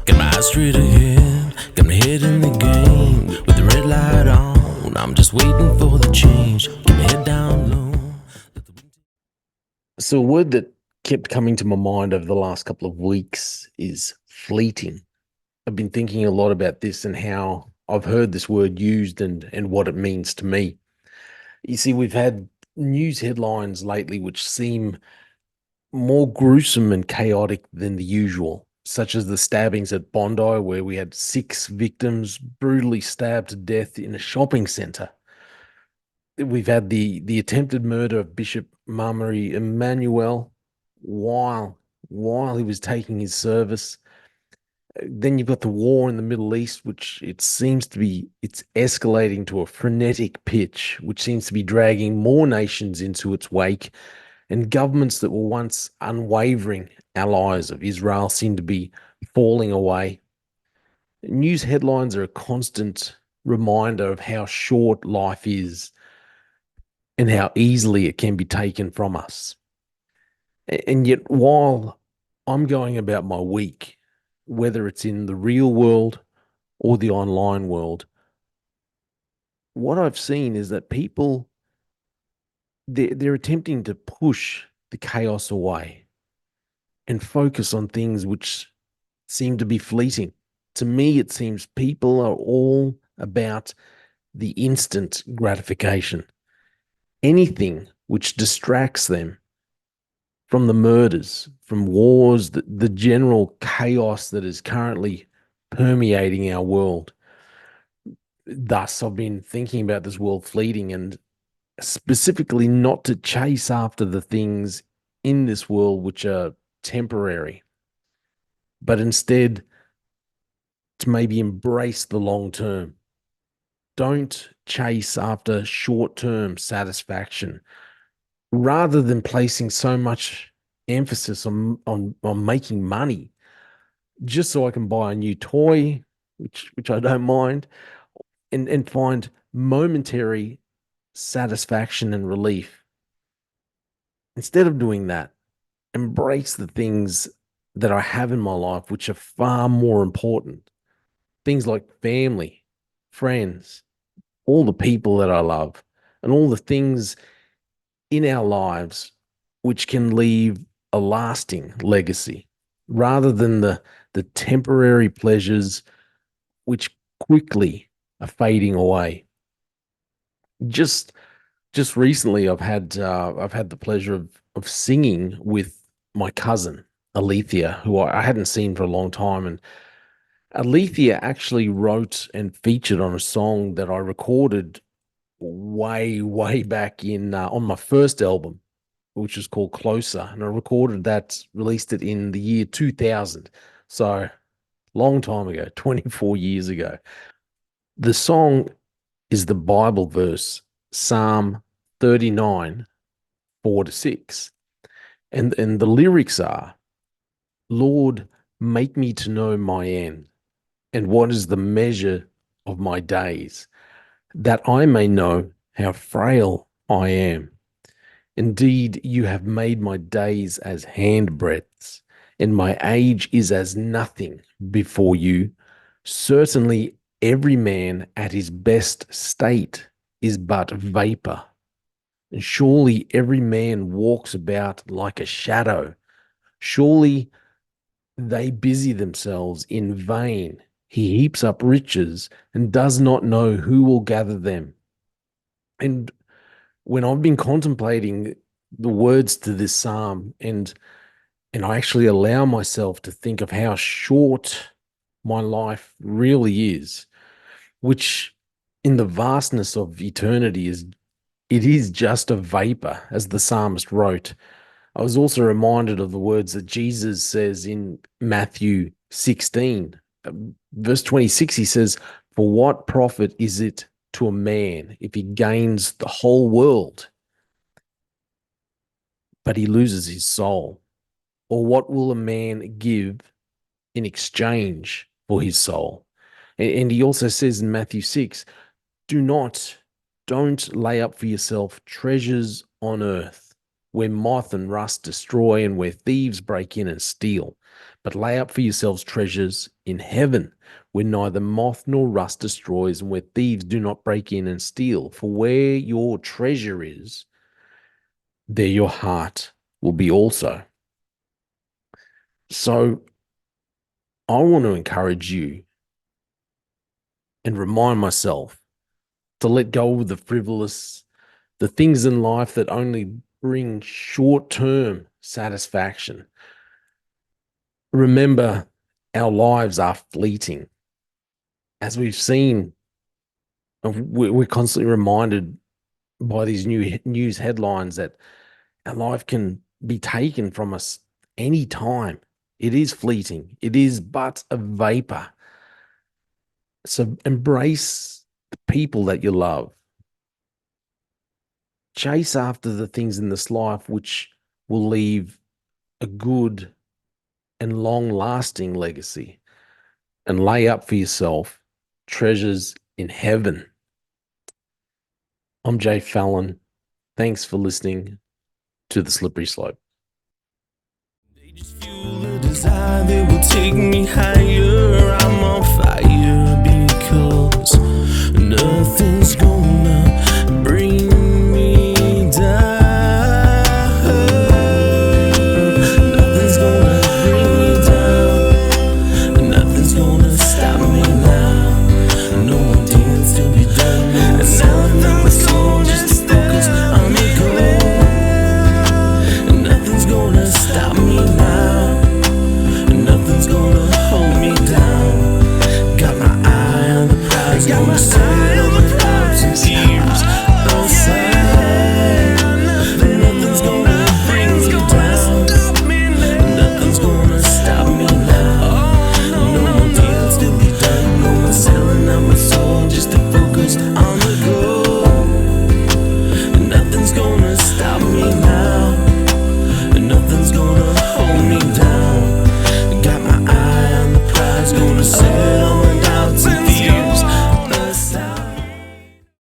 Got my eyes straight ahead, got my head in the game. With the red light on, I'm just waiting for the change. Keep my head down low. So, a word that kept coming to my mind over the last couple of weeks is fleeting. I've been thinking a lot about this and how I've heard this word used and what it means to me. You see, we've had news headlines lately which seem more gruesome and chaotic than the usual, such as the stabbings at Bondi, where we had 6 victims brutally stabbed to death in a shopping centre. We've had the attempted murder of Bishop Mamari Emmanuel while he was taking his service. Then you've got the war in the Middle East, which it seems to be it's escalating to a frenetic pitch, which seems to be dragging more nations into its wake, and governments that were once unwavering allies of Israel seem to be falling away. News headlines are a constant reminder of how short life is and how easily it can be taken from us. And yet, while I'm going about my week, whether it's in the real world or the online world, what I've seen is that people they're attempting to push the chaos away and focus on things which seem to be fleeting. To me, it seems people are all about the instant gratification. Anything which distracts them from the murders, from wars, the general chaos that is currently permeating our world. Thus, I've been thinking about this world fleeting and specifically not to chase after the things in this world which are temporary, but instead to maybe embrace the long term. Don't chase after short term satisfaction rather than placing so much emphasis on making money just so I can buy a new toy, which I don't mind, and find momentary satisfaction and relief. Instead of doing that, embrace the things that I have in my life, which are far more important. Things like family, friends, all the people that I love, and all the things in our lives which can leave a lasting legacy rather than the temporary pleasures which quickly are fading away. Just just recently I've had the pleasure of singing with my cousin Alethea, who I hadn't seen for a long time. And Alethea actually wrote and featured on a song that I recorded way back in on my first album, which is called Closer. And I recorded that, released it in the year 2000. So long time ago, 24 years ago. The song is the Bible verse, Psalm 39, 4 to 6. And the lyrics are, Lord, make me to know my end, and what is the measure of my days, that I may know how frail I am. Indeed, you have made my days as handbreadths, and my age is as nothing before you. Certainly, every man at his best state is but vapor. And surely every man walks about like a shadow. Surely they busy themselves in vain. He heaps up riches and does not know who will gather them. And when I've been contemplating the words to this psalm and I actually allow myself to think of how short my life really is, which in the vastness of eternity is it is just a vapor, as the psalmist wrote. I was also reminded of the words that Jesus says in Matthew 16, verse 26. He says, "For what profit is it to a man if he gains the whole world, but he loses his soul? Or what will a man give in exchange for his soul?" And he also says in Matthew 6, do not, don't lay up for yourself treasures on earth where moth and rust destroy and where thieves break in and steal. But lay up for yourselves treasures in heaven, where neither moth nor rust destroys and where thieves do not break in and steal. For where your treasure is, there your heart will be also. So I want to encourage you and remind myself to let go of the frivolous, the things in life that only bring short-term satisfaction. Remember, our lives are fleeting. As we've seen, we're constantly reminded by these new news headlines that our life can be taken from us any time. It is fleeting. It is but a vapor. So embrace the people that you love. Chase after the things in this life which will leave a good and long-lasting legacy, and lay up for yourself treasures in heaven. I'm Jay Fallon. Thanks for listening to The Slippery Slope. They just fuel a desire that will take me high.